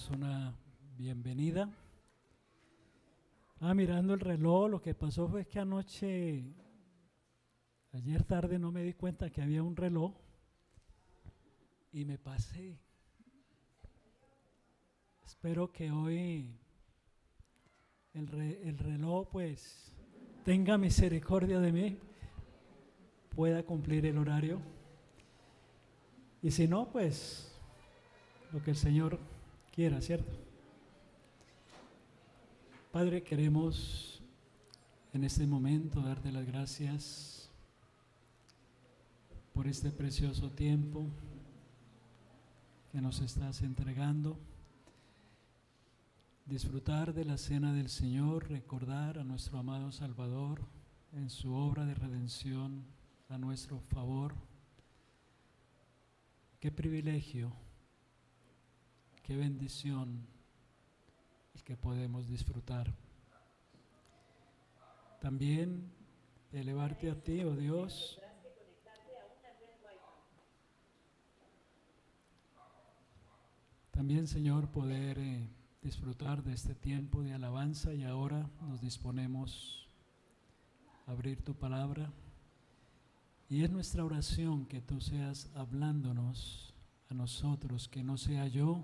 damos una bienvenida. Mirando el reloj, lo que pasó fue que ayer tarde no me di cuenta que había un reloj y me pasé. Espero que hoy el reloj pues tenga misericordia de mí, pueda cumplir el horario. Y si no, pues lo que el Señor quiera, ¿cierto? Padre, queremos en este momento darte las gracias por este precioso tiempo que nos estás entregando. Disfrutar de la cena del Señor, recordar a nuestro amado Salvador en su obra de redención a nuestro favor. Qué privilegio, qué bendición el que podemos disfrutar. También elevarte a ti, oh Dios, también, Señor, poder disfrutar de este tiempo de alabanza, y ahora nos disponemos a abrir tu palabra, y es nuestra oración que tú seas hablándonos a nosotros, que no sea yo,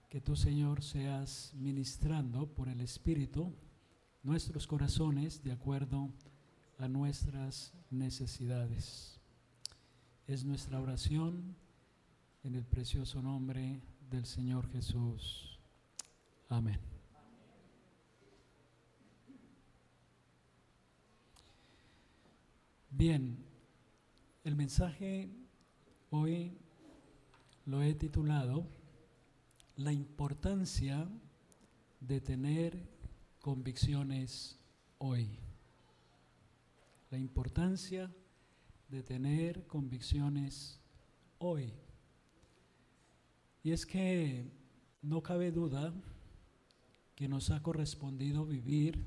que tú, Señor, seas ministrando por el Espíritu nuestros corazones de acuerdo a nuestras necesidades. Es nuestra oración en el precioso nombre del Señor Jesús. Amén. Bien, el mensaje hoy lo he titulado La importancia de tener convicciones hoy. La importancia de tener convicciones hoy. Y es que no cabe duda que nos ha correspondido vivir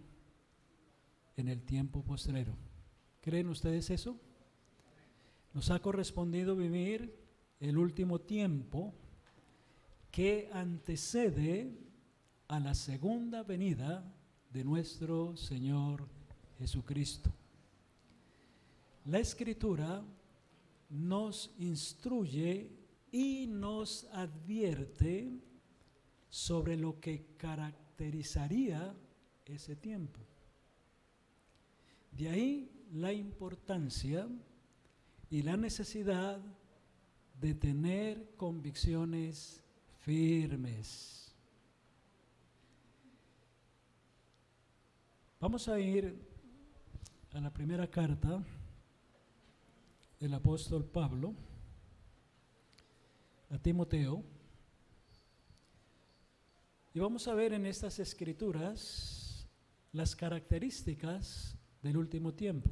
en el tiempo postrero. ¿Creen ustedes eso? Nos ha correspondido vivir el último tiempo que antecede a la segunda venida de nuestro Señor Jesucristo. La Escritura nos instruye y nos advierte sobre lo que caracterizaría ese tiempo. De ahí la importancia y la necesidad de tener convicciones firmes. Vamos a ir a la primera carta del apóstol Pablo a Timoteo, y vamos a ver en estas escrituras las características del último tiempo.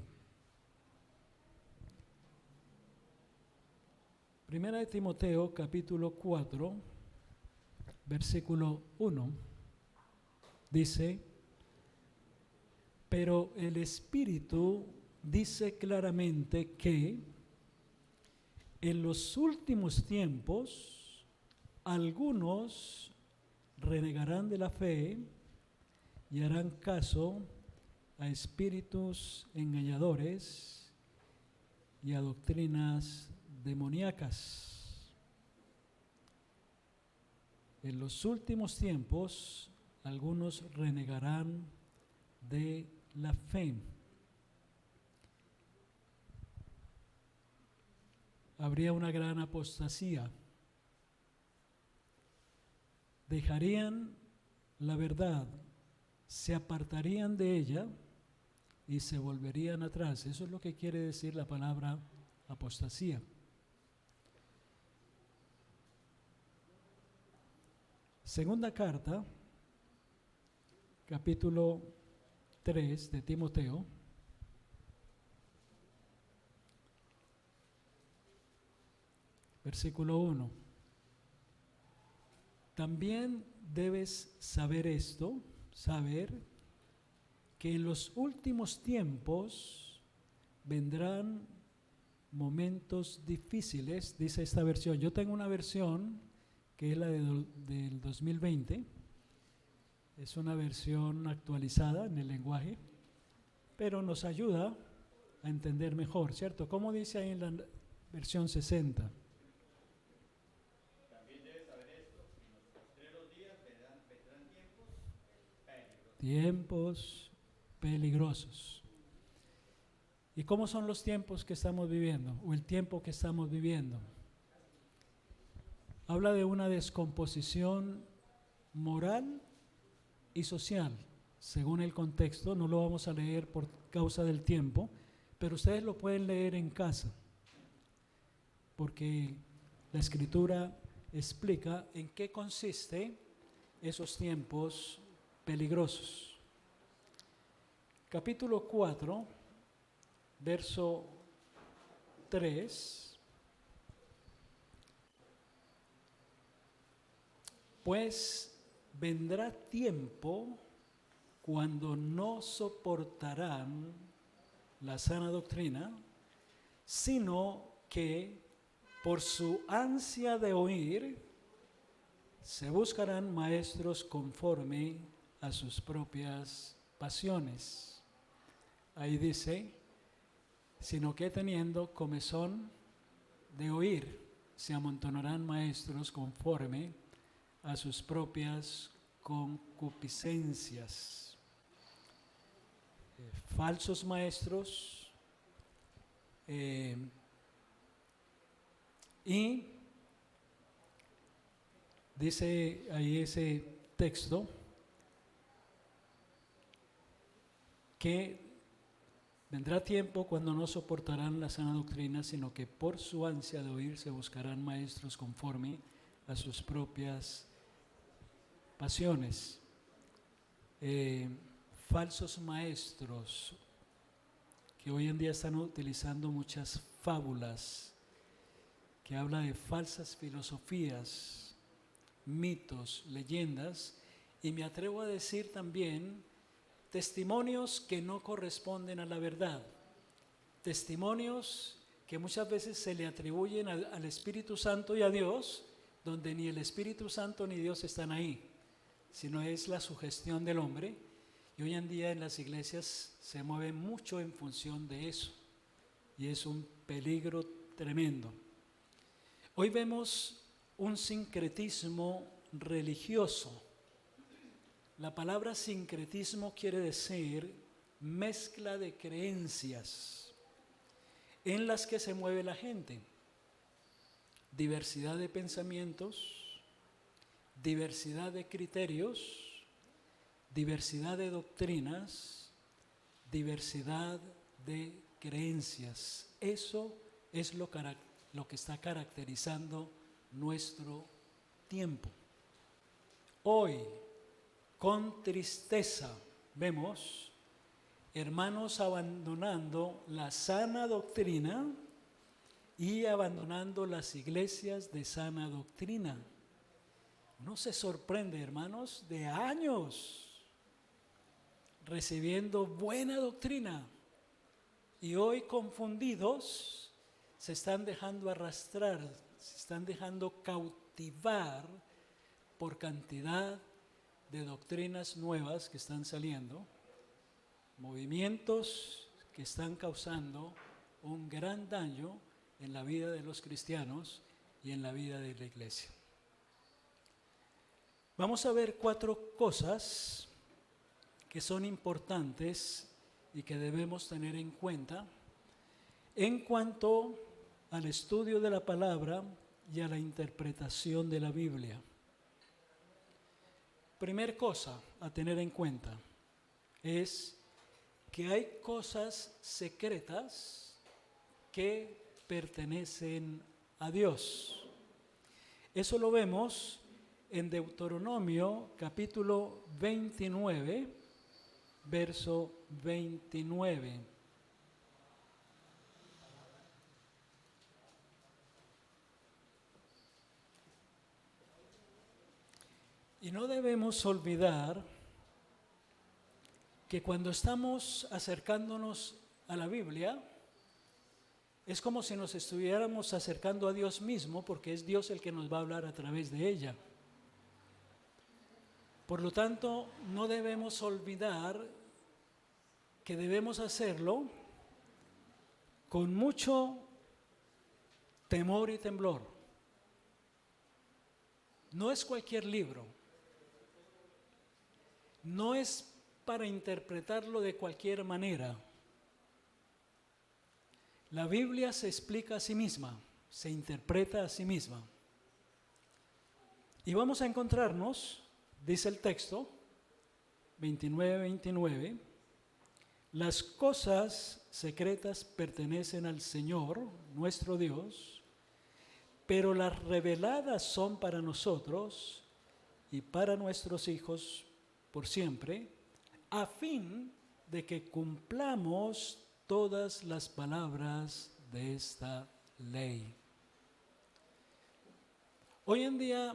Primera de Timoteo, capítulo 4, versículo 1, dice: pero el Espíritu dice claramente que en los últimos tiempos algunos renegarán de la fe y harán caso a espíritus engañadores y a doctrinas demoníacas. En los últimos tiempos algunos renegarán de la fe. Habría una gran apostasía. Dejarían la verdad, se apartarían de ella y se volverían atrás. Eso es lo que quiere decir la palabra apostasía. Segunda carta, capítulo 3 de Timoteo, versículo 1. También debes saber esto, saber que en los últimos tiempos vendrán momentos difíciles, dice esta versión. Yo tengo una versión que es la del 2020. Es una versión actualizada en el lenguaje, pero nos ayuda a entender mejor, ¿cierto? ¿Cómo dice ahí en la versión 60? También debes saber esto, en los postreros días vendrán tiempos peligrosos. Tiempos peligrosos. ¿Y cómo son los tiempos que estamos viviendo? O el tiempo que estamos viviendo. Habla de una descomposición moral y social, según el contexto. No lo vamos a leer por causa del tiempo, pero ustedes lo pueden leer en casa, porque la Escritura explica en qué consiste esos tiempos peligrosos. Capítulo 4, verso 3. Pues vendrá tiempo cuando no soportarán la sana doctrina, sino que por su ansia de oír se buscarán maestros conforme a sus propias pasiones. Ahí dice, sino que teniendo comezón de oír, se amontonarán maestros conforme a sus propias concupiscencias. Falsos maestros y dice ahí ese texto que vendrá tiempo cuando no soportarán la sana doctrina, sino que por su ansia de oír se buscarán maestros conforme a sus propias pasiones. Falsos maestros que hoy en día están utilizando muchas fábulas que habla de falsas filosofías, mitos, leyendas, y me atrevo a decir también testimonios que no corresponden a la verdad, testimonios que muchas veces se le atribuyen al Espíritu Santo y a Dios, donde ni el Espíritu Santo ni Dios están ahí, sino es la sugestión del hombre. Y hoy en día en las iglesias se mueve mucho en función de eso, y es un peligro tremendo. Hoy vemos un sincretismo religioso. La palabra sincretismo quiere decir mezcla de creencias en las que se mueve la gente. Diversidad de pensamientos, diversidad de criterios, diversidad de doctrinas, diversidad de creencias. Eso es lo que está caracterizando nuestro tiempo. Hoy, con tristeza, vemos hermanos abandonando la sana doctrina y abandonando las iglesias de sana doctrina. No se sorprende, hermanos, de años recibiendo buena doctrina y hoy confundidos se están dejando arrastrar, se están dejando cautivar por cantidad de doctrinas nuevas que están saliendo, movimientos que están causando un gran daño en la vida de los cristianos y en la vida de la iglesia. Vamos a ver 4 cosas que son importantes y que debemos tener en cuenta en cuanto al estudio de la palabra y a la interpretación de la Biblia. Primer cosa a tener en cuenta es que hay cosas secretas que pertenecen a Dios. Eso lo vemos en Deuteronomio capítulo 29, verso 29. Y no debemos olvidar que cuando estamos acercándonos a la Biblia, Es como si nos estuviéramos acercando a Dios mismo, porque es Dios el que nos va a hablar a través de ella. Por lo tanto, no debemos olvidar que debemos hacerlo con mucho temor y temblor. No es cualquier libro. No es para interpretarlo de cualquier manera. La Biblia se explica a sí misma, se interpreta a sí misma. Y vamos a encontrarnos, dice el texto, 29:29, las cosas secretas pertenecen al Señor, nuestro Dios, pero las reveladas son para nosotros y para nuestros hijos por siempre, a fin de que cumplamos todas las palabras de esta ley. Hoy en día,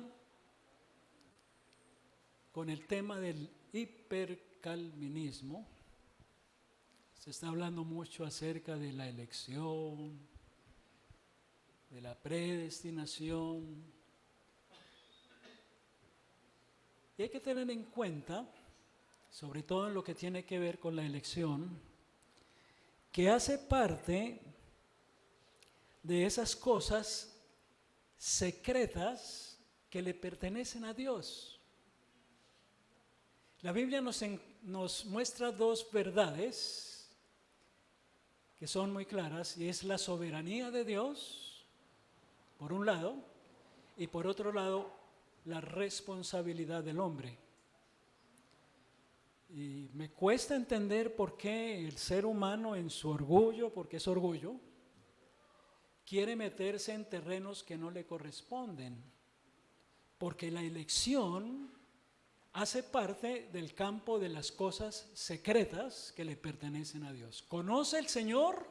con el tema del hipercalvinismo, se está hablando mucho acerca de la elección, de la predestinación. Y hay que tener en cuenta, sobre todo en lo que tiene que ver con la elección, que hace parte de esas cosas secretas que le pertenecen a Dios. La Biblia nos muestra dos verdades que son muy claras, y es la soberanía de Dios, por un lado, y por otro lado, la responsabilidad del hombre. Y me cuesta entender por qué el ser humano en su orgullo, porque es orgullo, quiere meterse en terrenos que no le corresponden, porque la elección hace parte del campo de las cosas secretas que le pertenecen a Dios. Conoce el Señor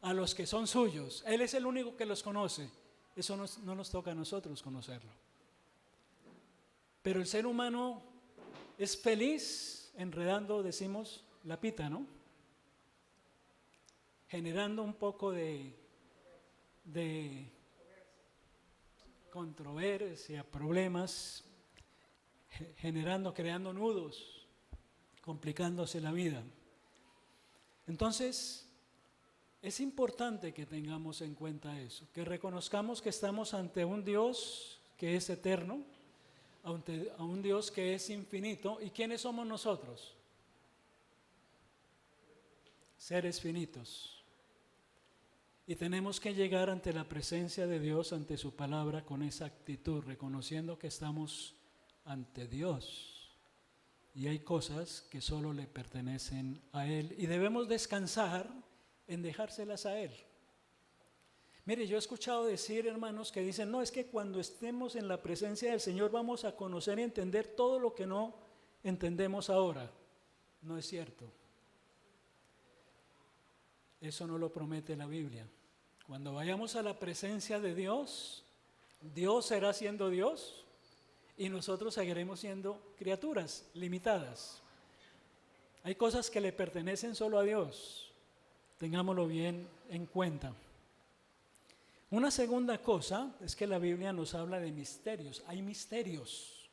a los que son suyos. Él es el único que los conoce. Eso no nos toca a nosotros conocerlo. Pero el ser humano es feliz enredando, decimos, la pita, ¿no? Generando un poco de controversia, problemas, creando nudos, complicándose la vida. Entonces, es importante que tengamos en cuenta eso, que reconozcamos que estamos ante un Dios que es eterno, ante un Dios que es infinito. ¿Y quiénes somos nosotros? Seres finitos. Y tenemos que llegar ante la presencia de Dios, ante su palabra, con esa actitud, reconociendo que estamos ante Dios. Y hay cosas que solo le pertenecen a Él. Y debemos descansar en dejárselas a Él. Mire, yo he escuchado decir, hermanos, que dicen, no, es que cuando estemos en la presencia del Señor vamos a conocer y entender todo lo que no entendemos ahora. No es cierto. Eso no lo promete la Biblia. Cuando vayamos a la presencia de Dios, Dios será siendo Dios y nosotros seguiremos siendo criaturas limitadas. Hay cosas que le pertenecen solo a Dios. Tengámoslo bien en cuenta. Una segunda cosa es que la Biblia nos habla de misterios. Hay misterios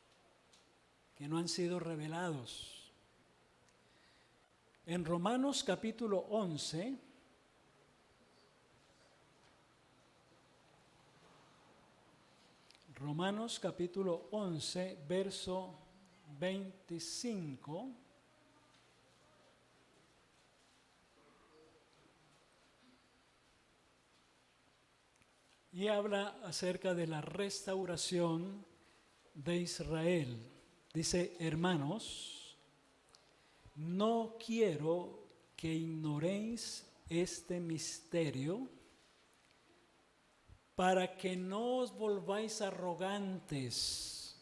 que no han sido revelados. En Romanos capítulo 11, verso 25. Y habla acerca de la restauración de Israel. Dice, hermanos, no quiero que ignoréis este misterio, para que no os volváis arrogantes.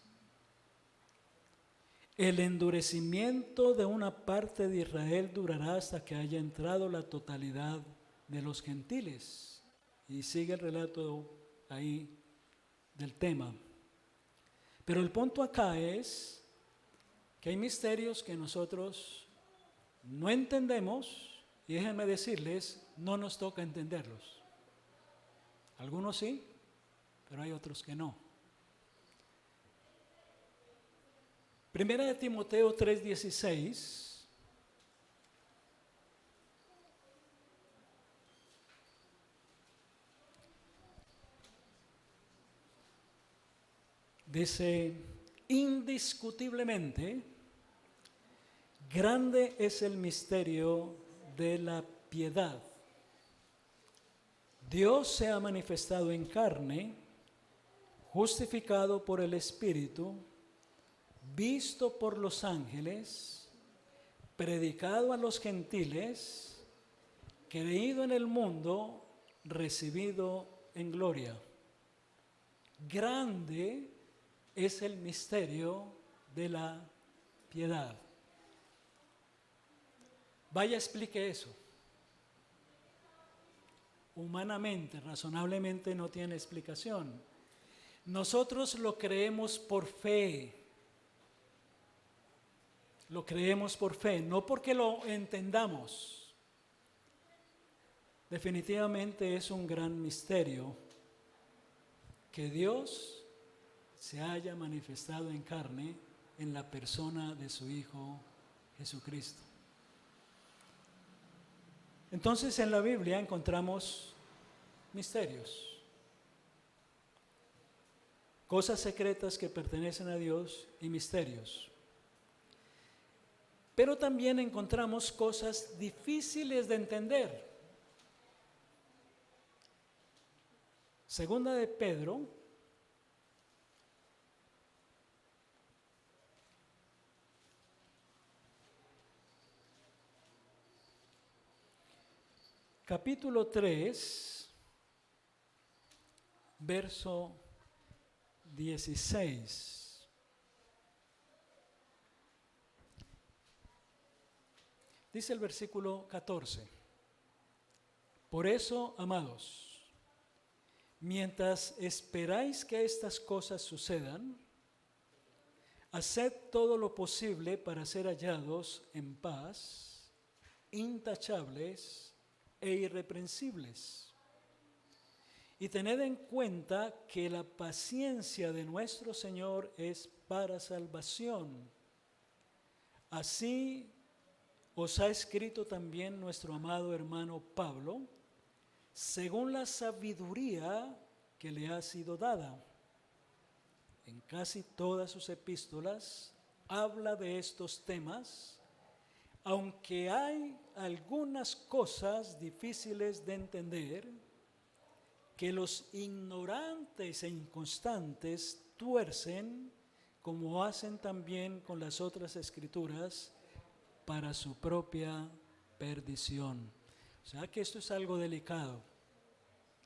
El endurecimiento de una parte de Israel durará hasta que haya entrado la totalidad de los gentiles. Y sigue el relato ahí del tema. Pero el punto acá es que hay misterios que nosotros no entendemos, y déjenme decirles, no nos toca entenderlos. Algunos sí, pero hay otros que no. Primera de Timoteo 3:16 dice, indiscutiblemente, grande es el misterio de la piedad. Dios se ha manifestado en carne, justificado por el Espíritu, visto por los ángeles, predicado a los gentiles, creído en el mundo, recibido en gloria. Grande es el misterio de la piedad. Vaya, explique eso. Humanamente, razonablemente no tiene explicación. Nosotros lo creemos por fe. Lo creemos por fe, no porque lo entendamos. Definitivamente es un gran misterio que Dios se haya manifestado en carne en la persona de su Hijo Jesucristo. Entonces en la Biblia encontramos misterios, cosas secretas que pertenecen a Dios y misterios. Pero también encontramos cosas difíciles de entender. Segunda de Pedro, capítulo 3, verso 16. Dice el versículo 14, por eso, amados, mientras esperáis que estas cosas sucedan, haced todo lo posible para ser hallados en paz, intachables e irreprensibles. Y tened en cuenta que la paciencia de nuestro Señor es para salvación. Así os ha escrito también nuestro amado hermano Pablo, según la sabiduría que le ha sido dada. En casi todas sus epístolas habla de estos temas, aunque hay algunas cosas difíciles de entender que los ignorantes e inconstantes tuercen, como hacen también con las otras escrituras, para su propia perdición. O sea que esto es algo delicado.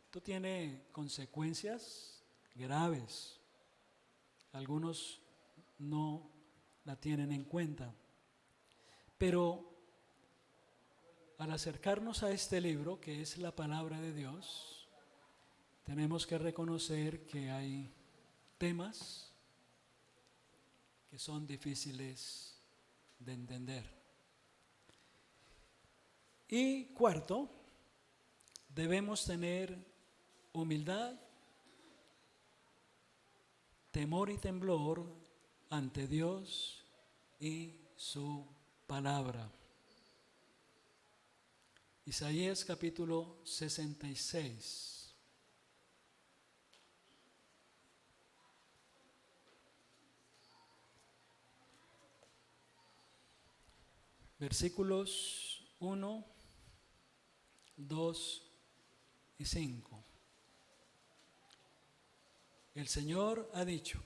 Esto tiene consecuencias graves. Algunos no la tienen en cuenta. Pero al acercarnos a este libro, que es la palabra de Dios, tenemos que reconocer que hay temas que son difíciles de entender. Y cuarto, debemos tener humildad, temor y temblor ante Dios y su palabra. Isaías capítulo 66. Versículos 1, 2 y 5. El Señor ha dicho,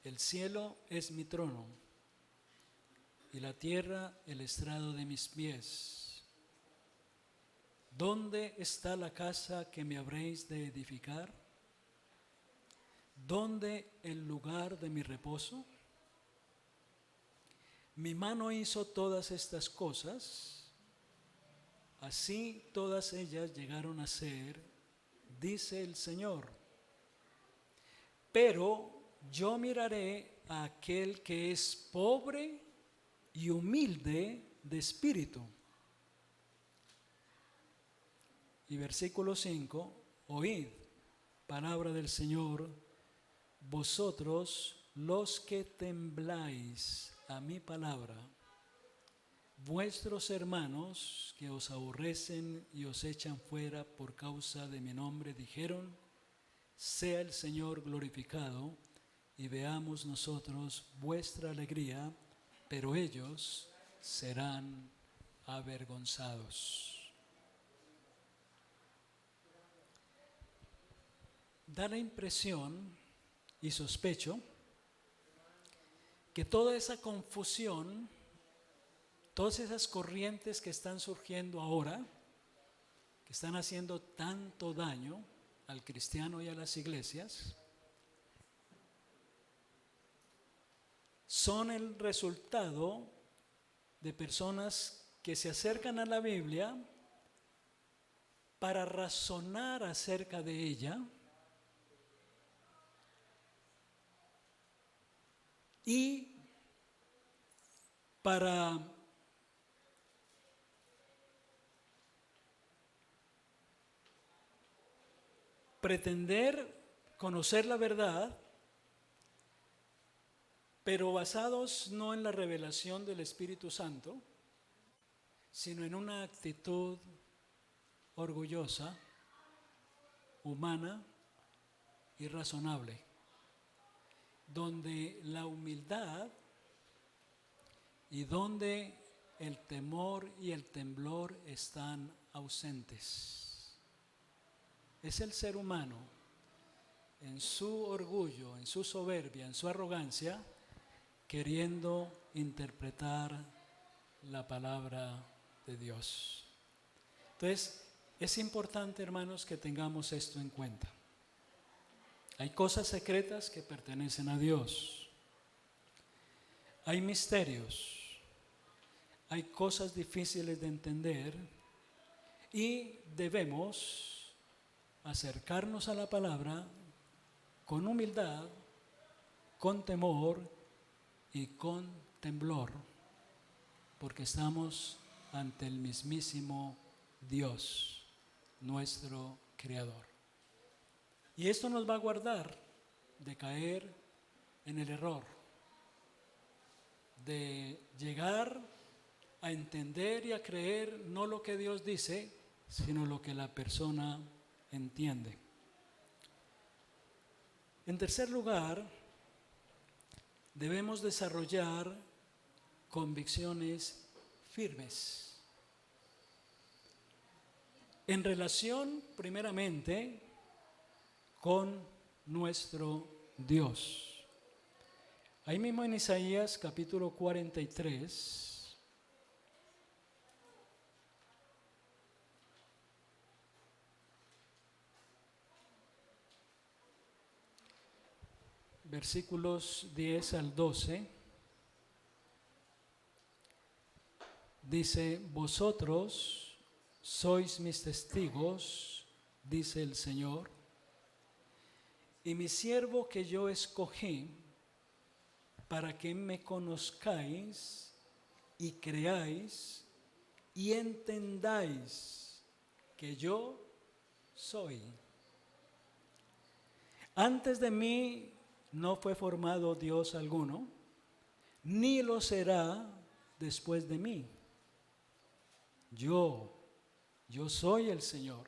el cielo es mi trono y la tierra el estrado de mis pies. ¿Dónde está la casa que me habréis de edificar? ¿Dónde el lugar de mi reposo? Mi mano hizo todas estas cosas. Así todas ellas llegaron a ser, dice el Señor. Pero yo miraré a aquel que es pobre y humilde de espíritu, Y versículo 5, oíd palabra del Señor, vosotros los que tembláis a mi palabra, vuestros hermanos que os aborrecen y os echan fuera por causa de mi nombre, dijeron, sea el Señor glorificado, y veamos nosotros vuestra alegría, pero ellos serán avergonzados. Da la impresión, y sospecho, que toda esa confusión, todas esas corrientes que están surgiendo ahora, que están haciendo tanto daño al cristiano y a las iglesias, son el resultado de personas que se acercan a la Biblia para razonar acerca de ella y para pretender conocer la verdad, pero basados no en la revelación del Espíritu Santo, sino en una actitud orgullosa, humana y razonable, donde la humildad y donde el temor y el temblor están ausentes. Es el ser humano en su orgullo, en su soberbia, en su arrogancia, queriendo interpretar la palabra de Dios. Entonces, es importante, hermanos, que tengamos esto en cuenta. Hay cosas secretas que pertenecen a Dios. Hay misterios. Hay cosas difíciles de entender y debemos acercarnos a la palabra con humildad, con temor y con temblor, porque estamos ante el mismísimo Dios, nuestro Creador. Y esto nos va a guardar de caer en el error, de llegar a entender y a creer no lo que Dios dice, sino lo que la persona entiende. En tercer lugar, debemos desarrollar convicciones firmes en relación primeramente con nuestro Dios. Ahí mismo en Isaías capítulo 43, versículos 10 al 12, dice, vosotros sois mis testigos, dice el Señor, y mi siervo que yo escogí, para que me conozcáis y creáis y entendáis que yo soy. Antes de mí no fue formado Dios alguno, ni lo será después de mí. Yo soy el Señor,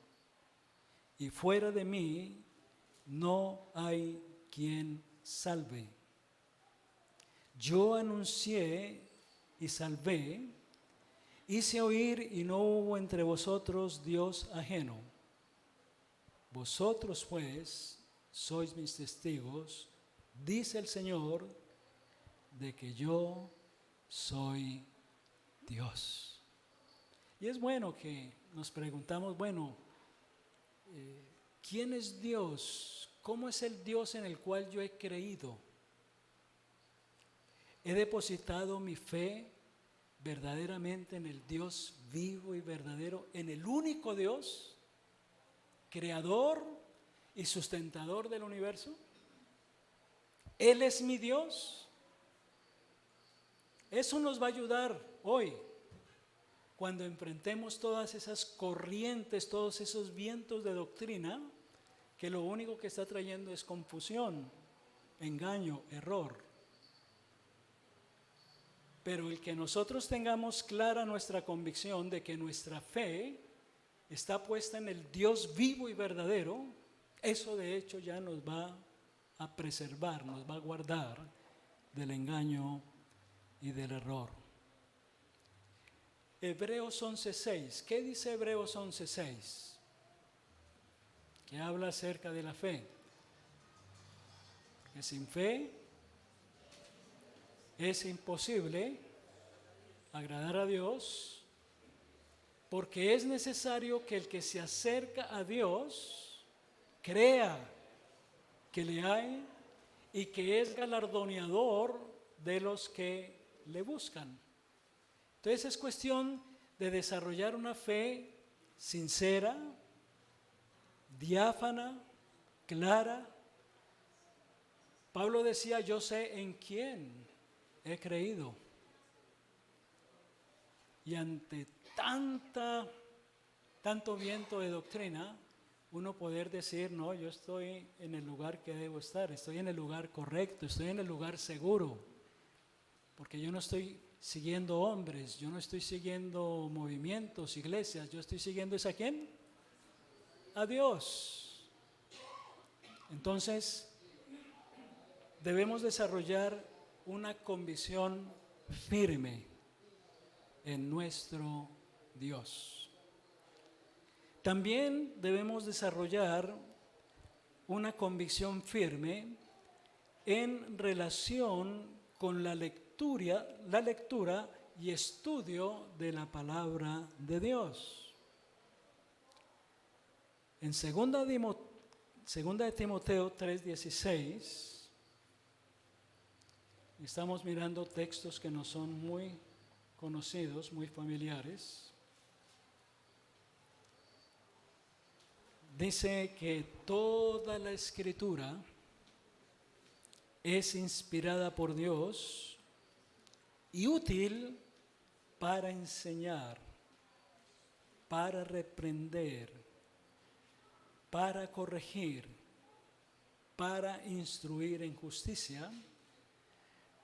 y fuera de mí no hay quien salve. Yo anuncié y salvé, hice oír y no hubo entre vosotros Dios ajeno. Vosotros pues sois mis testigos, dice el Señor, de que yo soy Dios. Y es bueno que nos preguntamos, bueno, ¿quién es Dios? ¿Cómo es el Dios en el cual yo he creído? He depositado mi fe verdaderamente en el Dios vivo y verdadero, en el único Dios, creador y sustentador del universo. Él es mi Dios. Eso nos va a ayudar hoy, cuando enfrentemos todas esas corrientes, todos esos vientos de doctrina, que lo único que está trayendo es confusión, engaño, error. Pero el que nosotros tengamos clara nuestra convicción de que nuestra fe está puesta en el Dios vivo y verdadero, eso de hecho ya nos va a preservar, nos va a guardar del engaño y del error. Hebreos 11:6. ¿Qué dice Hebreos 11:6? Que habla acerca de la fe. Que sin fe es imposible agradar a Dios, porque es necesario que el que se acerca a Dios crea que le hay y que es galardoneador de los que le buscan. Entonces es cuestión de desarrollar una fe sincera, diáfana, clara. Pablo decía, yo sé en quién he creído. Y ante tanto viento de doctrina, uno poder decir, no, yo estoy en el lugar que debo estar, estoy en el lugar correcto, estoy en el lugar seguro, porque yo no estoy siguiendo hombres, yo no estoy siguiendo movimientos, iglesias, yo estoy siguiendo ¿es a quién? A Dios. Entonces, debemos desarrollar una convicción firme en nuestro Dios. También debemos desarrollar una convicción firme en relación con la lectura y estudio de la palabra de Dios. En 2 de Timoteo 3:16, estamos mirando textos que nos son muy conocidos, muy familiares. Dice que toda la Escritura es inspirada por Dios y útil para enseñar, para reprender, para corregir, para instruir en justicia,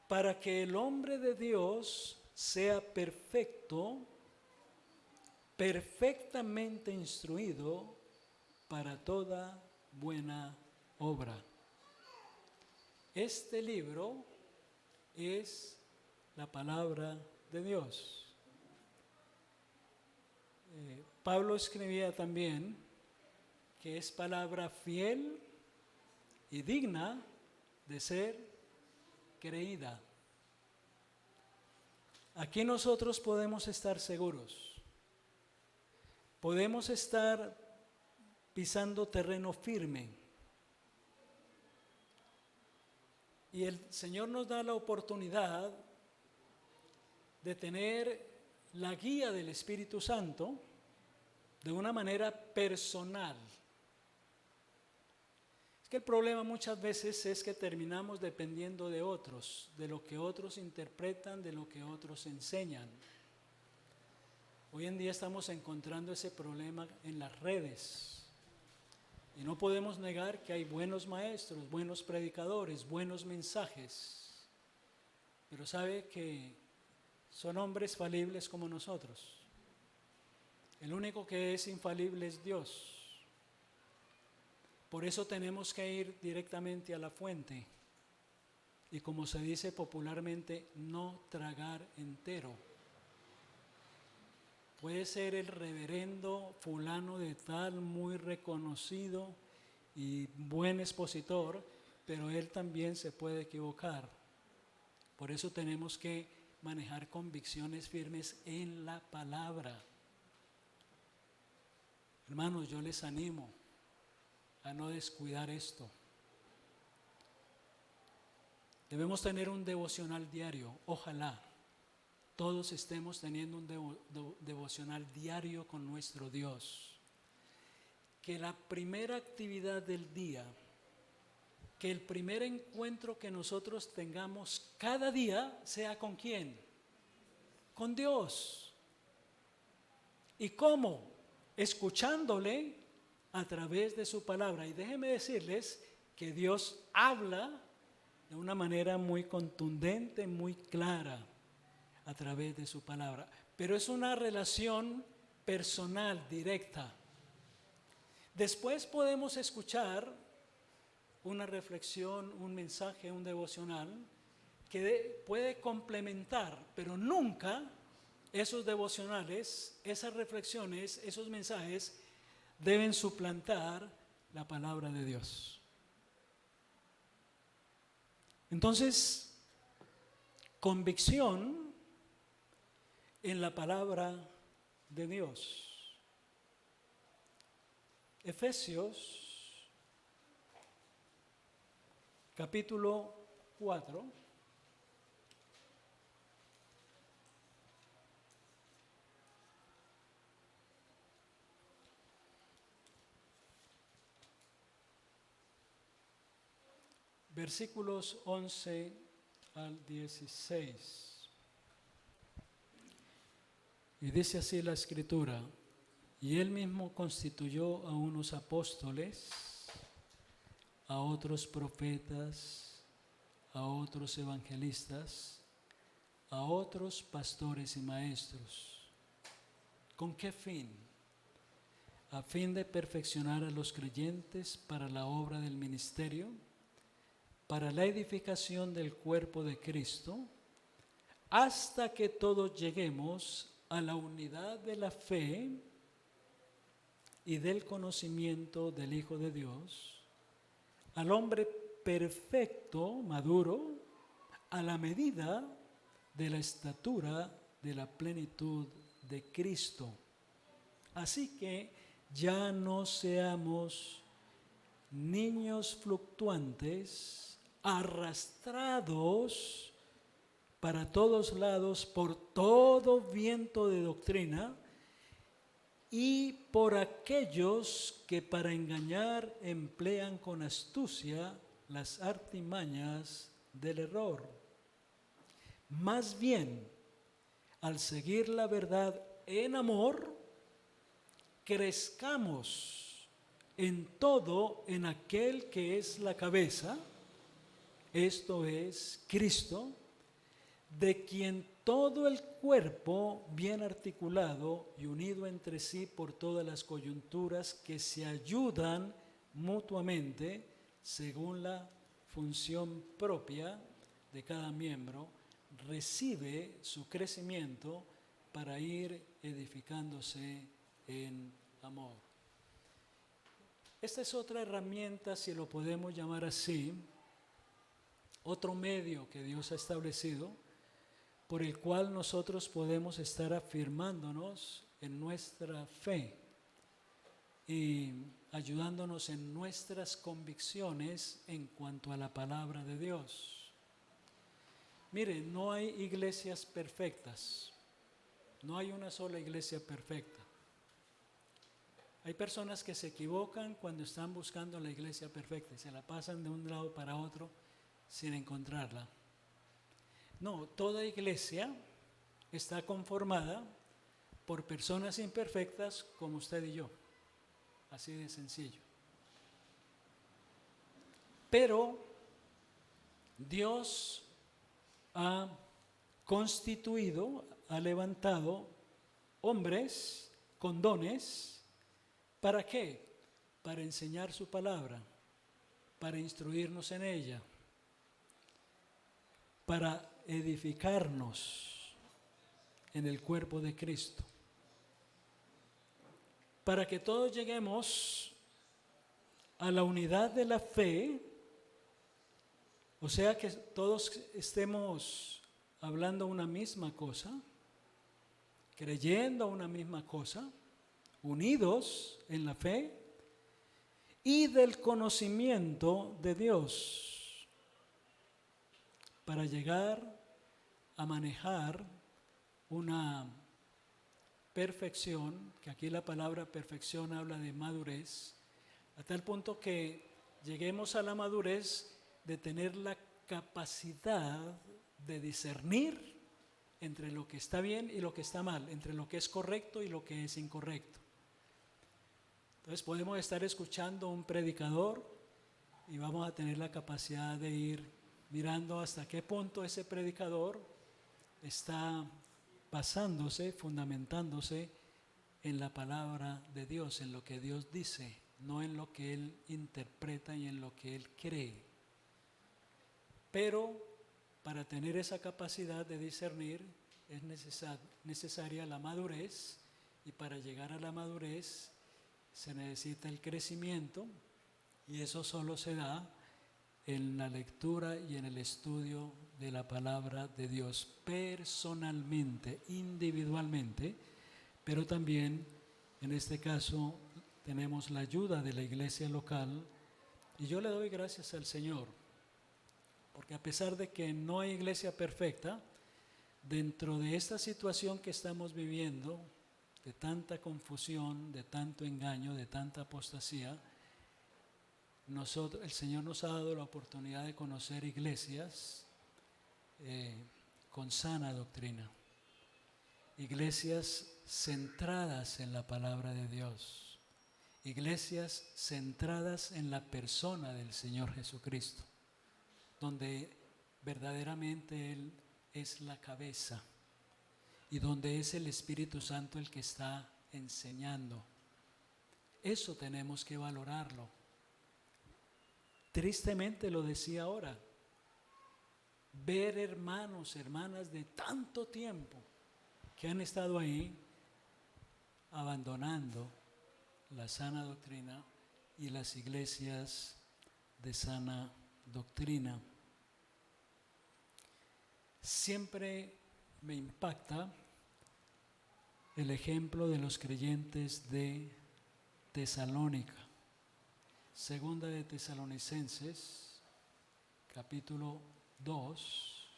para que el hombre de Dios sea perfecto, perfectamente instruido para toda buena obra. Este libro es la palabra de Dios. Pablo escribía también que es palabra fiel y digna de ser creída. Aquí nosotros podemos estar seguros, podemos estar pisando terreno firme. Y el Señor nos da la oportunidad de tener la guía del Espíritu Santo de una manera personal. Es que el problema muchas veces es que terminamos dependiendo de otros, de lo que otros interpretan, de lo que otros enseñan. Hoy en día estamos encontrando ese problema en las redes. Y no podemos negar que hay buenos maestros, buenos predicadores, buenos mensajes. Pero sabe que son hombres falibles como nosotros. El único que es infalible es Dios. Por eso tenemos que ir directamente a la fuente. Y como se dice popularmente, no tragar entero. Puede ser el reverendo fulano de tal, muy reconocido y buen expositor, pero él también se puede equivocar. Por eso tenemos que manejar convicciones firmes en la palabra. Hermanos, yo les animo a no descuidar esto. Debemos tener un devocional diario, ojalá todos estemos teniendo un devocional diario con nuestro Dios. Que la primera actividad del día, que el primer encuentro que nosotros tengamos cada día sea ¿con quién? Con Dios. ¿Y cómo? Escuchándole a través de su palabra. Y déjenme decirles que Dios habla de una manera muy contundente, muy clara, a través de su palabra. Pero es una relación personal, directa. Después podemos escuchar una reflexión, un mensaje, un devocional que puede complementar, pero nunca esos devocionales, esas reflexiones, esos mensajes deben suplantar la palabra de Dios. Entonces, convicción en la palabra de Dios. Efesios, capítulo 4. Versículos 11 al 16. Y dice así la Escritura: y Él mismo constituyó a unos apóstoles, a otros profetas, a otros evangelistas, a otros pastores y maestros. ¿Con qué fin? A fin de perfeccionar a los creyentes para la obra del ministerio, para la edificación del cuerpo de Cristo, hasta que todos lleguemos a la unidad de la fe y del conocimiento del Hijo de Dios, al hombre perfecto, maduro, a la medida de la estatura de la plenitud de Cristo. Así que ya no seamos niños fluctuantes, arrastrados para todos lados por todo viento de doctrina y por aquellos que para engañar emplean con astucia las artimañas del error. Más bien, al seguir la verdad en amor, crezcamos en todo en aquel que es la cabeza, esto es Cristo, de quien todo el cuerpo bien articulado y unido entre sí por todas las coyunturas que se ayudan mutuamente según la función propia de cada miembro, recibe su crecimiento para ir edificándose en amor. Esta es otra herramienta, si lo podemos llamar así, otro medio que Dios ha establecido por el cual nosotros podemos estar afirmándonos en nuestra fe y ayudándonos en nuestras convicciones en cuanto a la palabra de Dios. Mire, no hay iglesias perfectas, no hay una sola iglesia perfecta. Hay personas que se equivocan cuando están buscando la iglesia perfecta y se la pasan de un lado para otro sin encontrarla. No, toda iglesia está conformada por personas imperfectas como usted y yo. Así de sencillo. Pero Dios ha constituido, ha levantado hombres con dones. ¿Para qué? Para enseñar su palabra, para instruirnos en ella, para edificarnos en el cuerpo de Cristo, para que todos lleguemos a la unidad de la fe, o sea que todos estemos hablando una misma cosa, creyendo una misma cosa, unidos en la fe y del conocimiento de Dios, para llegar a manejar una perfección, que aquí la palabra perfección habla de madurez, a tal punto que lleguemos a la madurez de tener la capacidad de discernir entre lo que está bien y lo que está mal, entre lo que es correcto y lo que es incorrecto. Entonces podemos estar escuchando a un predicador y vamos a tener la capacidad de ir mirando hasta qué punto ese predicador está basándose, fundamentándose en la palabra de Dios, en lo que Dios dice, no en lo que él interpreta y en lo que él cree. Pero para tener esa capacidad de discernir es necesaria la madurez, y para llegar a la madurez se necesita el crecimiento, y eso solo se da en la lectura y en el estudio de la palabra de Dios personalmente, individualmente, pero también en este caso tenemos la ayuda de la iglesia local, y yo le doy gracias al Señor, porque a pesar de que no hay iglesia perfecta, dentro de esta situación que estamos viviendo, de tanta confusión, de tanto engaño, de tanta apostasía, el Señor nos ha dado la oportunidad de conocer iglesias con sana doctrina, iglesias centradas en la palabra de Dios, iglesias centradas en la persona del Señor Jesucristo, donde verdaderamente Él es la cabeza y donde es el Espíritu Santo el que está enseñando. Eso tenemos que valorarlo. Tristemente lo decía ahora, ver hermanos, hermanas de tanto tiempo que han estado ahí abandonando la sana doctrina y las iglesias de sana doctrina. Siempre me impacta el ejemplo de los creyentes de Tesalónica. Segunda de Tesalonicenses, capítulo 2,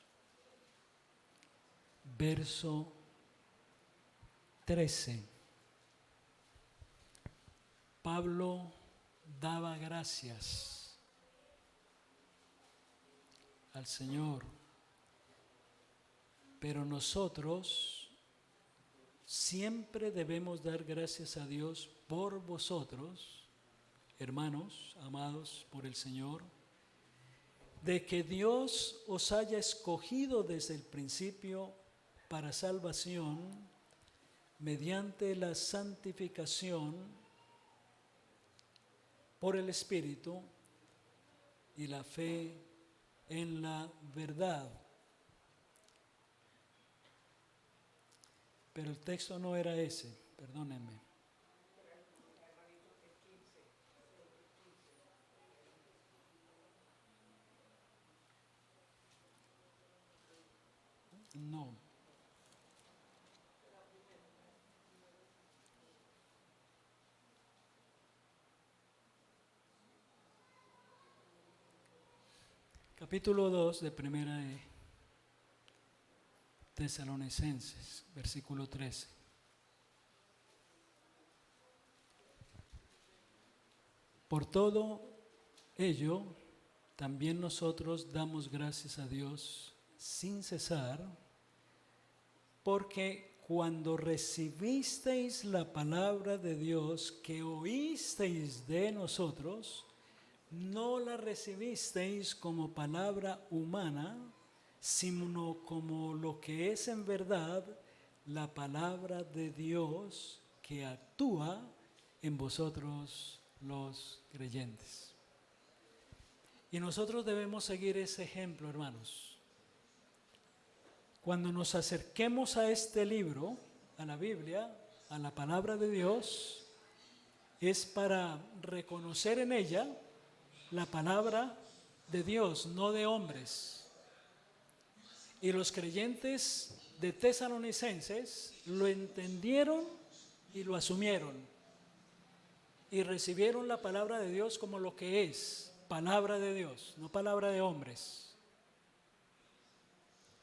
verso 13. Pablo daba gracias al Señor, pero nosotros siempre debemos dar gracias a Dios por vosotros, hermanos, amados por el Señor, de que Dios os haya escogido desde el principio para salvación mediante la santificación por el Espíritu y la fe en la verdad. Pero el texto no era ese, perdónenme. No. Capítulo 2 de Primera de Tesalonicenses, versículo 13. Por todo ello, también nosotros damos gracias a Dios sin cesar, porque cuando recibisteis la palabra de Dios que oísteis de nosotros, no la recibisteis como palabra humana, sino como lo que es en verdad la palabra de Dios que actúa en vosotros los creyentes. Y nosotros debemos seguir ese ejemplo, hermanos. Cuando nos acerquemos a este libro, a la Biblia, a la palabra de Dios, es para reconocer en ella la palabra de Dios, no de hombres. Y los creyentes de Tesalonicenses lo entendieron y lo asumieron. Y recibieron la palabra de Dios como lo que es, palabra de Dios, no palabra de hombres.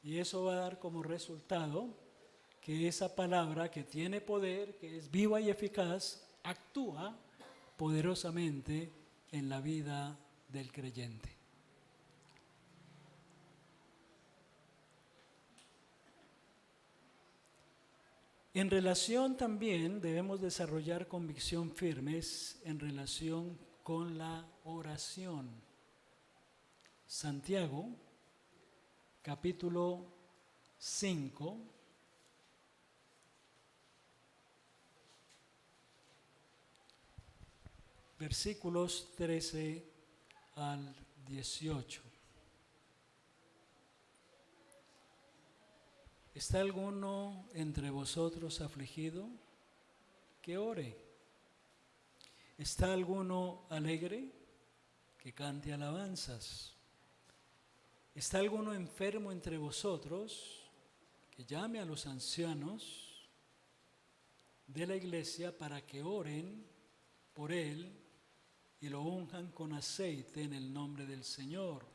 Y eso va a dar como resultado que esa palabra que tiene poder, que es viva y eficaz, actúa poderosamente en la vida del creyente. En relación también debemos desarrollar convicción firmes en relación con la oración. Santiago, capítulo 5, versículos 13 al 18. ¿Está alguno entre vosotros afligido? Que ore. ¿Está alguno alegre? Que cante alabanzas. ¿Está alguno enfermo entre vosotros? Que llame a los ancianos de la iglesia para que oren por él y lo unjan con aceite en el nombre del Señor.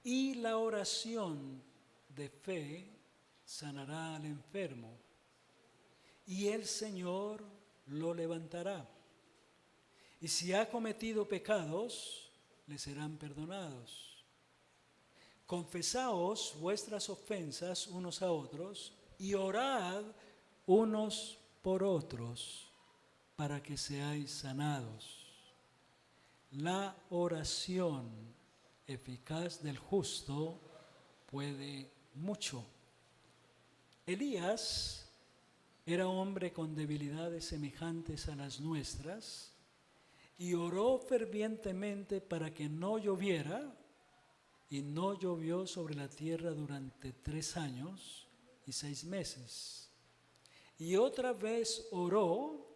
Y la oración de fe sanará al enfermo, y el Señor lo levantará. Y si ha cometido pecados, le serán perdonados. Confesaos vuestras ofensas unos a otros, y orad unos por otros, para que seáis sanados. La oración eficaz del justo puede mucho. Elías era hombre con debilidades semejantes a las nuestras y oró fervientemente para que no lloviera, y no llovió sobre la tierra durante 3 años y 6 meses. Y otra vez oró,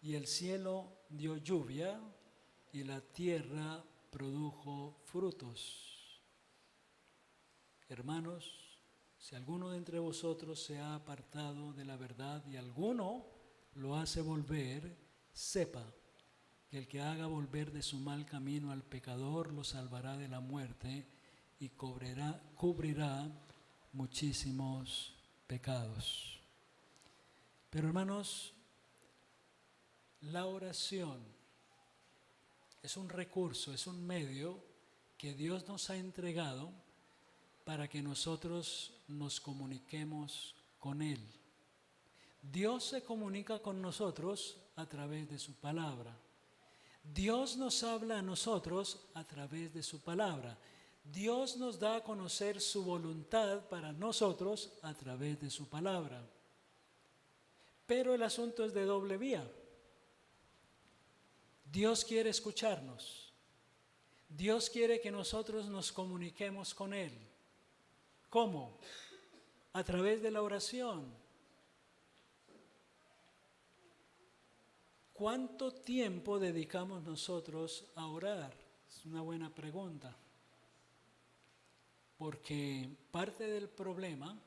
y el cielo dio lluvia y la tierra produjo frutos. Hermanos, si alguno de entre vosotros se ha apartado de la verdad y alguno lo hace volver, sepa que el que haga volver de su mal camino al pecador lo salvará de la muerte y cubrirá muchísimos pecados. Pero hermanos, la oración es un recurso, es un medio que Dios nos ha entregado para que nosotros nos comuniquemos con Él. Dios se comunica con nosotros a través de su palabra. Dios nos habla a nosotros a través de su palabra. Dios nos da a conocer su voluntad para nosotros a través de su palabra. Pero el asunto es de doble vía. Dios quiere escucharnos. Dios quiere que nosotros nos comuniquemos con Él. ¿Cómo? A través de la oración. ¿Cuánto tiempo dedicamos nosotros a orar? Es una buena pregunta. Porque parte del problema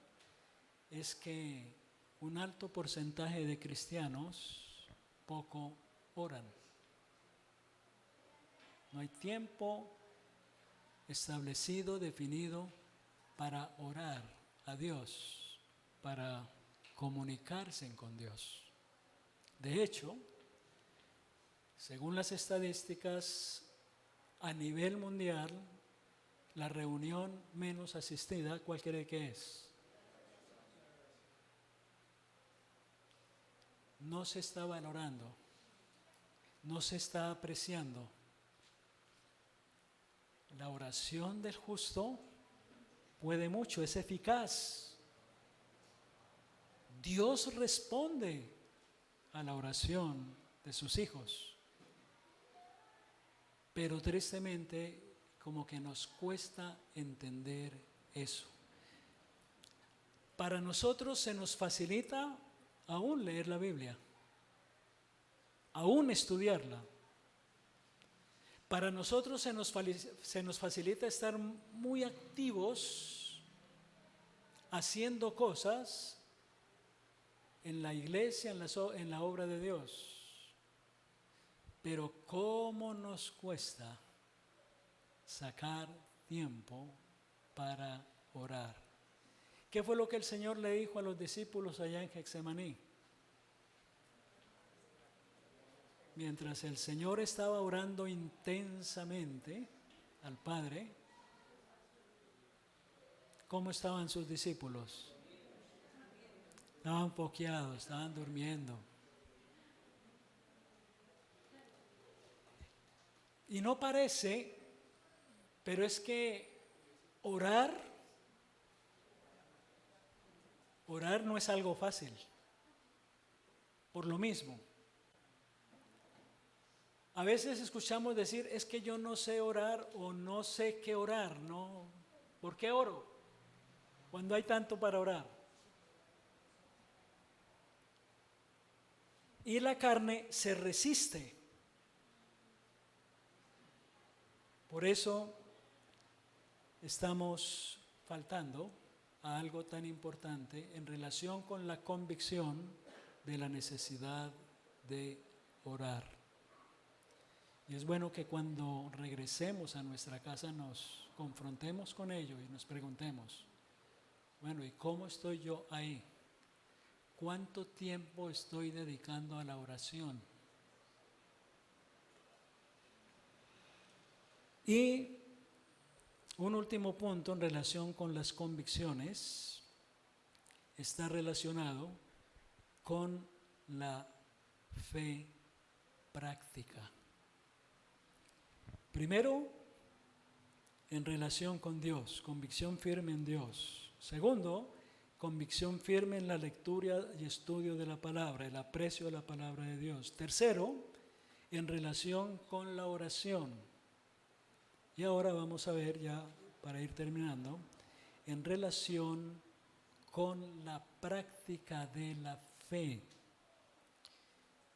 es que un alto porcentaje de cristianos poco oran. No hay tiempo establecido, definido, para orar a Dios, para comunicarse con Dios. De hecho, según las estadísticas a nivel mundial, la reunión menos asistida, ¿cuál cree que es? No se está valorando, no se está apreciando. La oración del justo puede mucho, es eficaz. Dios responde a la oración de sus hijos. Pero tristemente, como que nos cuesta entender eso. Para nosotros se nos facilita aún leer la Biblia, aún estudiarla. Para nosotros se nos facilita estar muy activos haciendo cosas en la iglesia, en la obra de Dios. Pero ¿cómo nos cuesta sacar tiempo para orar? ¿Qué fue lo que el Señor le dijo a los discípulos allá en Getsemaní? Mientras el Señor estaba orando intensamente al Padre, ¿cómo estaban sus discípulos? Estaban foqueados, estaban durmiendo. Y no parece, pero es que orar no es algo fácil. Por lo mismo, a veces escuchamos decir, es que yo no sé orar o no sé qué orar, ¿no? ¿Por qué oro cuando hay tanto para orar? Y la carne se resiste. Por eso estamos faltando a algo tan importante en relación con la convicción de la necesidad de orar. Y es bueno que cuando regresemos a nuestra casa nos confrontemos con ello y nos preguntemos, bueno, ¿y cómo estoy yo ahí? ¿Cuánto tiempo estoy dedicando a la oración? Y un último punto en relación con las convicciones está relacionado con la fe práctica. Primero, en relación con Dios, convicción firme en Dios. Segundo, convicción firme en la lectura y estudio de la palabra, el aprecio de la palabra de Dios. Tercero, en relación con la oración. Y ahora vamos a ver ya, para ir terminando, en relación con la práctica de la fe.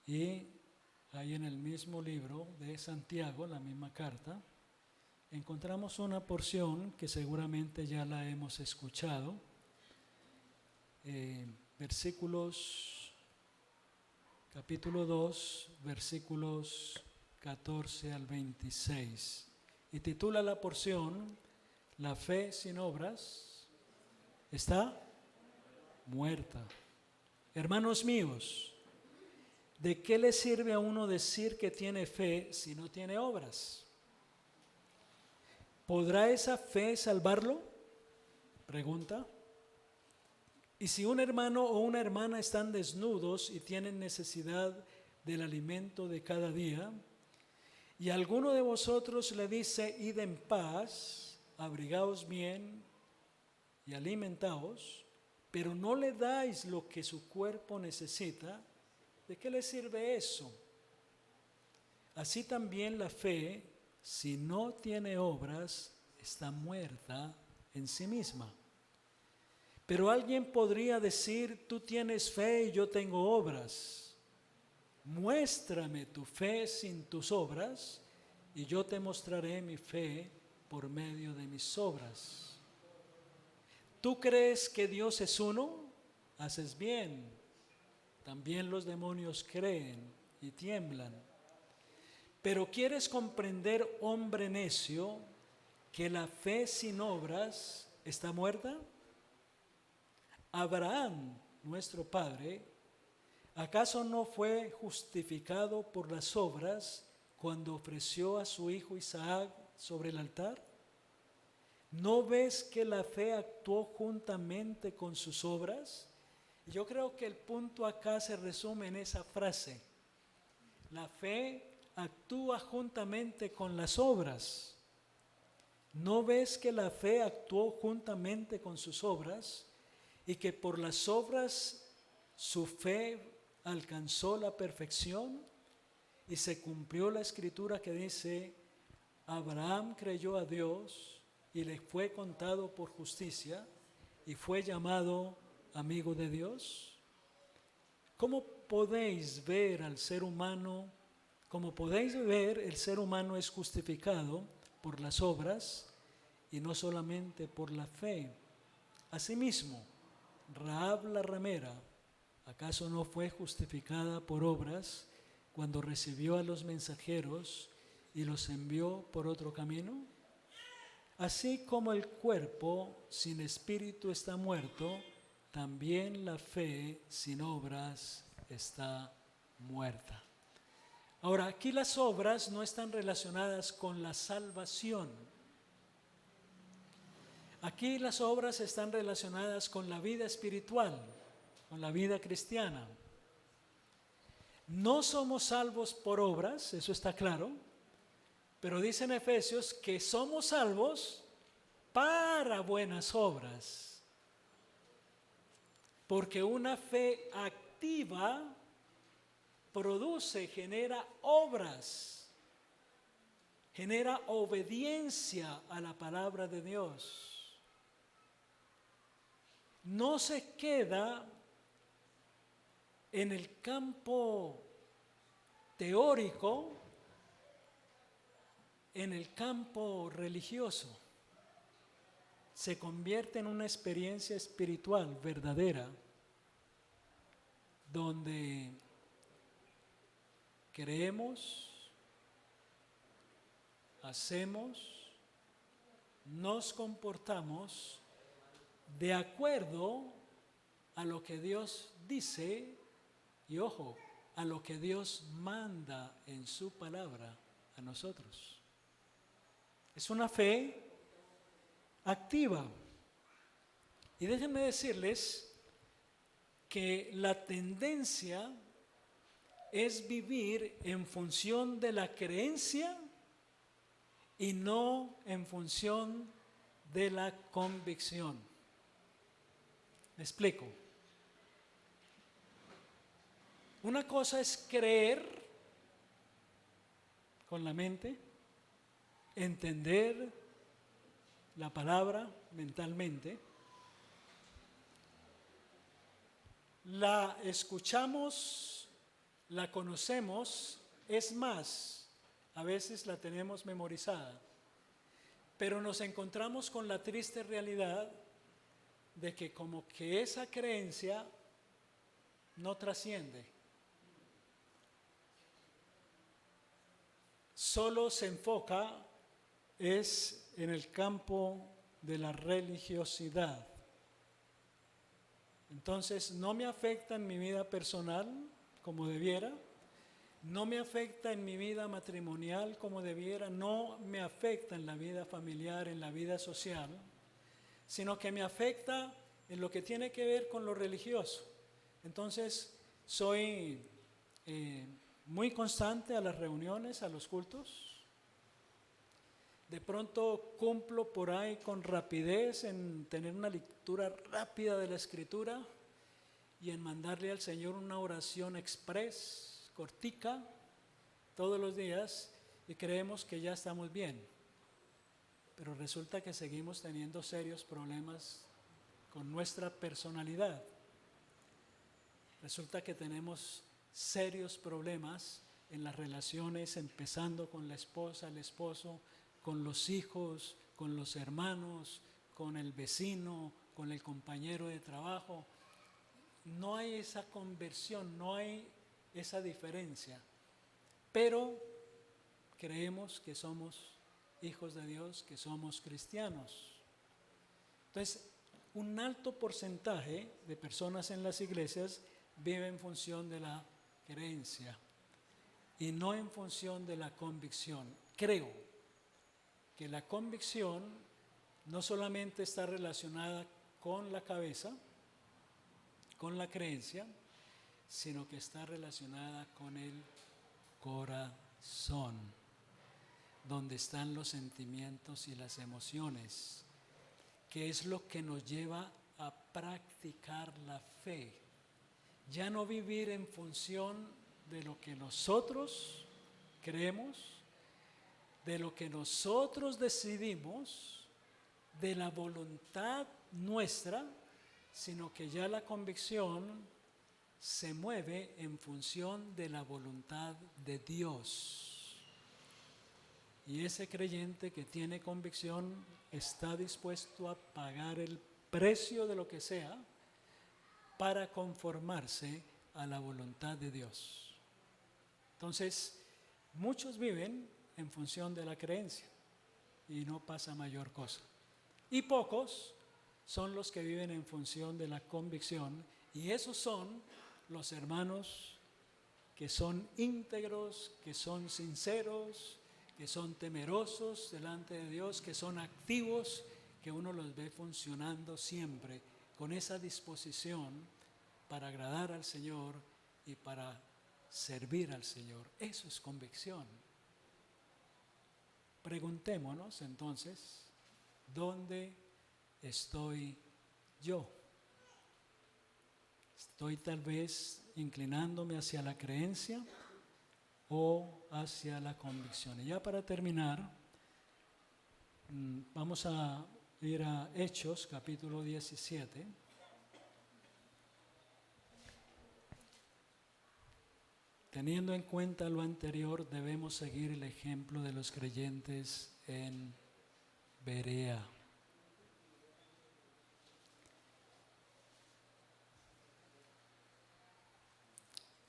Y ahí en el mismo libro de Santiago, la misma carta, encontramos una porción que seguramente ya la hemos escuchado, capítulo 2, versículos 14 al 26. Y titula la porción, la fe sin obras está muerta. Hermanos míos, ¿de qué le sirve a uno decir que tiene fe si no tiene obras? ¿Podrá esa fe salvarlo? Pregunta. Y si un hermano o una hermana están desnudos y tienen necesidad del alimento de cada día, y alguno de vosotros le dice, id en paz, abrigaos bien y alimentaos, pero no le dais lo que su cuerpo necesita, ¿de qué le sirve eso? Así también la fe, si no tiene obras, está muerta en sí misma. Pero alguien podría decir, tú tienes fe y yo tengo obras. Muéstrame tu fe sin tus obras y yo te mostraré mi fe por medio de mis obras. ¿Tú crees que Dios es uno? Haces bien. También los demonios creen y tiemblan. Pero ¿quieres comprender, hombre necio, que la fe sin obras está muerta? Abraham, nuestro padre, ¿acaso no fue justificado por las obras cuando ofreció a su hijo Isaac sobre el altar? ¿No ves que la fe actuó juntamente con sus obras? Yo creo que el punto acá se resume en esa frase. La fe actúa juntamente con las obras. ¿No ves que la fe actuó juntamente con sus obras y que por las obras su fe alcanzó la perfección? Y se cumplió la escritura que dice, Abraham creyó a Dios y le fue contado por justicia y fue llamado amigo de Dios. ¿Cómo podéis ver al ser humano? Como podéis ver, el ser humano es justificado por las obras y no solamente por la fe. Asimismo, Rahab la ramera, ¿acaso no fue justificada por obras cuando recibió a los mensajeros y los envió por otro camino? Así como el cuerpo sin espíritu está muerto, también la fe sin obras está muerta. Ahora, aquí las obras no están relacionadas con la salvación. Aquí las obras están relacionadas con la vida espiritual, con la vida cristiana. No somos salvos por obras, eso está claro, pero dice en Efesios que somos salvos para buenas obras, porque una fe activa produce, genera obras, genera obediencia a la palabra de Dios. No se queda en el campo teórico, en el campo religioso. Se convierte en una experiencia espiritual verdadera, donde creemos, hacemos, nos comportamos de acuerdo a lo que Dios dice y, ojo, a lo que Dios manda en su palabra a nosotros. Es una fe activa. Y déjenme decirles que la tendencia es vivir en función de la creencia y no en función de la convicción. ¿Me explico? Una cosa es creer con la mente, entender la palabra mentalmente, la escuchamos, la conocemos, es más, a veces la tenemos memorizada, pero nos encontramos con la triste realidad de que como que esa creencia no trasciende, solo se enfoca es en el campo de la religiosidad. Entonces no me afecta en mi vida personal como debiera, no me afecta en mi vida matrimonial como debiera, no me afecta en la vida familiar, en la vida social, sino que me afecta en lo que tiene que ver con lo religioso. Entonces soy muy constante a las reuniones, a los cultos. De pronto cumplo por ahí con rapidez en tener una lectura rápida de la Escritura y en mandarle al Señor una oración express, cortica, todos los días, y creemos que ya estamos bien. Pero resulta que seguimos teniendo serios problemas con nuestra personalidad. Resulta que tenemos serios problemas en las relaciones, empezando con la esposa, el esposo, con los hijos, con los hermanos, con el vecino, con el compañero de trabajo. No hay esa conversión, no hay esa diferencia, pero creemos que somos hijos de Dios, que somos cristianos. Entonces, un alto porcentaje de personas en las iglesias vive en función de la creencia y no en función de la convicción. Creo que la convicción no solamente está relacionada con la cabeza, con la creencia, sino que está relacionada con el corazón, donde están los sentimientos y las emociones, que es lo que nos lleva a practicar la fe. Ya no vivir en función de lo que nosotros creemos, de lo que nosotros decidimos, de la voluntad nuestra, sino que ya la convicción se mueve en función de la voluntad de Dios. Y ese creyente que tiene convicción está dispuesto a pagar el precio de lo que sea para conformarse a la voluntad de Dios. Entonces, muchos viven en función de la creencia y no pasa mayor cosa. Y pocos son los que viven en función de la convicción, y esos son los hermanos que son íntegros, que son sinceros, que son temerosos delante de Dios, que son activos, que uno los ve funcionando siempre con esa disposición para agradar al Señor y para servir al Señor. Eso es convicción. Preguntémonos entonces, ¿dónde estoy yo? ¿Estoy tal vez inclinándome hacia la creencia o hacia la convicción? Y ya para terminar, vamos a ir a Hechos, capítulo 17. Teniendo en cuenta lo anterior, debemos seguir el ejemplo de los creyentes en Berea.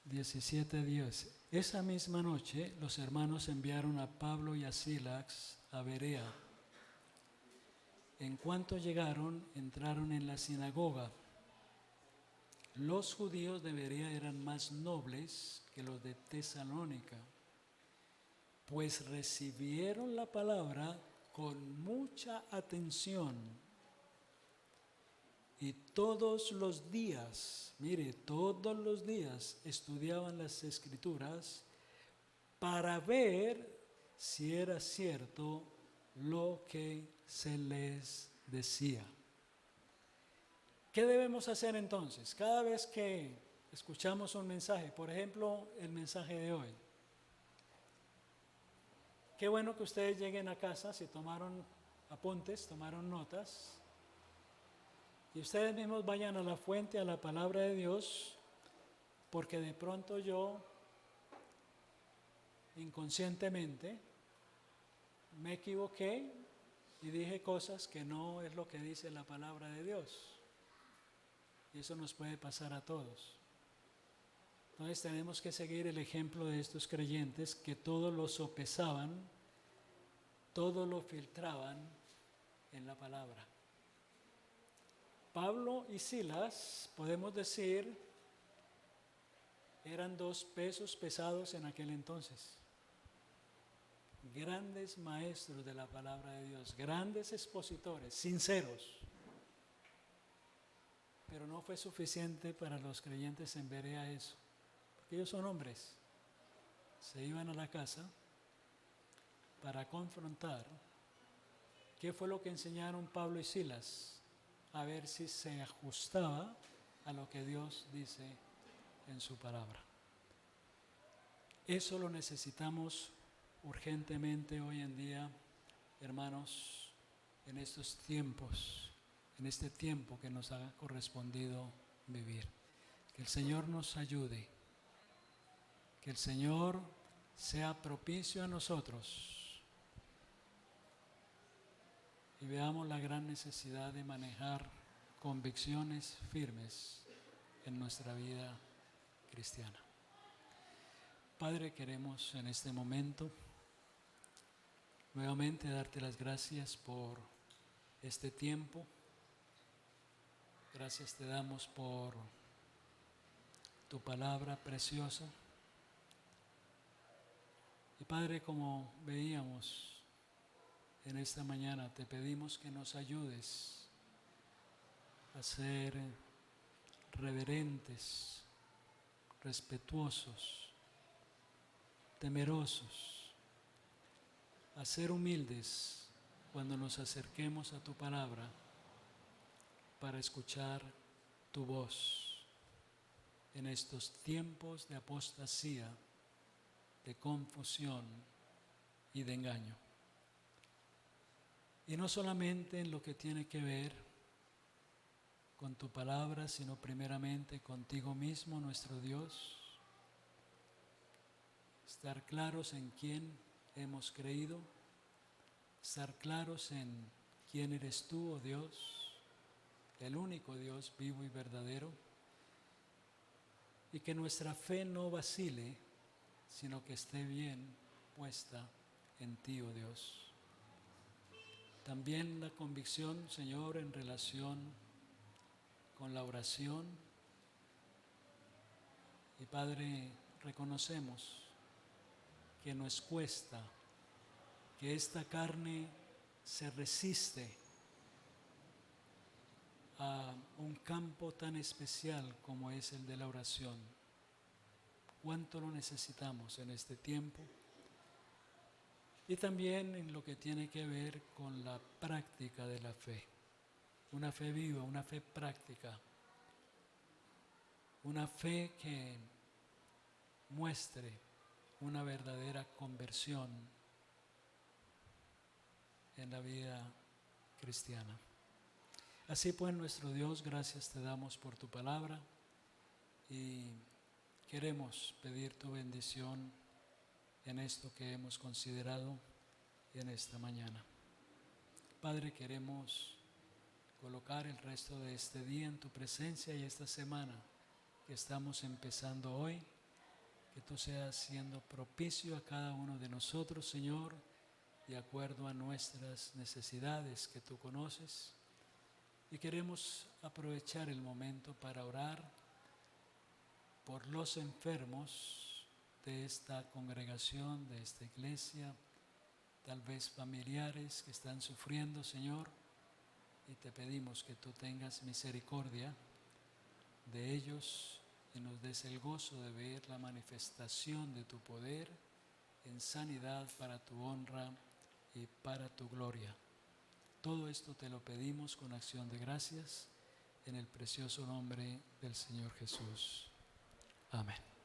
(17:10). Esa misma noche los hermanos enviaron a Pablo y a Silas a Berea. En cuanto llegaron, entraron en la sinagoga. Los judíos de Berea eran más nobles que los de Tesalónica, pues recibieron la palabra con mucha atención y todos los días, todos los días estudiaban las Escrituras para ver si era cierto lo que se les decía. ¿Qué debemos hacer entonces? Cada vez que escuchamos un mensaje, por ejemplo, el mensaje de hoy. Qué bueno que ustedes lleguen a casa, si tomaron apuntes, tomaron notas, y ustedes mismos vayan a la fuente, a la palabra de Dios, porque de pronto yo, inconscientemente, me equivoqué y dije cosas que no es lo que dice la palabra de Dios. Y eso nos puede pasar a todos. Entonces tenemos que seguir el ejemplo de estos creyentes que todo lo sopesaban, todo lo filtraban en la palabra. Pablo y Silas, podemos decir, eran dos pesos pesados en aquel entonces. Grandes maestros de la palabra de Dios, grandes expositores, sinceros. Pero no fue suficiente para los creyentes en Berea eso, porque ellos son hombres. Se iban a la casa para confrontar qué fue lo que enseñaron Pablo y Silas, a ver si se ajustaba a lo que Dios dice en su palabra. Eso lo necesitamos urgentemente hoy en día, hermanos, en estos tiempos, en este tiempo que nos ha correspondido vivir. Que el Señor nos ayude, que el Señor sea propicio a nosotros y veamos la gran necesidad de manejar convicciones firmes en nuestra vida cristiana. Padre, queremos en este momento nuevamente darte las gracias por este tiempo. Gracias te damos por tu palabra preciosa. Y Padre, como veíamos en esta mañana, te pedimos que nos ayudes a ser reverentes, respetuosos, temerosos, a ser humildes cuando nos acerquemos a tu palabra para escuchar tu voz en estos tiempos de apostasía, de confusión y de engaño. Y no solamente en lo que tiene que ver con tu palabra, sino primeramente contigo mismo, nuestro Dios. Estar claros en quién hemos creído, estar claros en quién eres tú, oh Dios, el único Dios vivo y verdadero, y que nuestra fe no vacile, sino que esté bien puesta en ti, oh Dios. También la convicción, Señor, en relación con la oración. Y Padre, reconocemos que nos cuesta, que esta carne se resiste a un campo tan especial como es el de la oración. Cuánto lo necesitamos en este tiempo. Y también en lo que tiene que ver con la práctica de la fe. Una fe viva, una fe práctica. Una fe que muestre una verdadera conversión en la vida cristiana. Así pues, nuestro Dios, gracias te damos por tu palabra y queremos pedir tu bendición en esto que hemos considerado en esta mañana. Padre, queremos colocar el resto de este día en tu presencia y esta semana que estamos empezando hoy, que tú seas siendo propicio a cada uno de nosotros, Señor, de acuerdo a nuestras necesidades que tú conoces. Y queremos aprovechar el momento para orar por los enfermos de esta congregación, de esta iglesia, tal vez familiares que están sufriendo, Señor, y te pedimos que tú tengas misericordia de ellos y nos des el gozo de ver la manifestación de tu poder en sanidad para tu honra y para tu gloria. Todo esto te lo pedimos con acción de gracias en el precioso nombre del Señor Jesús. Amén.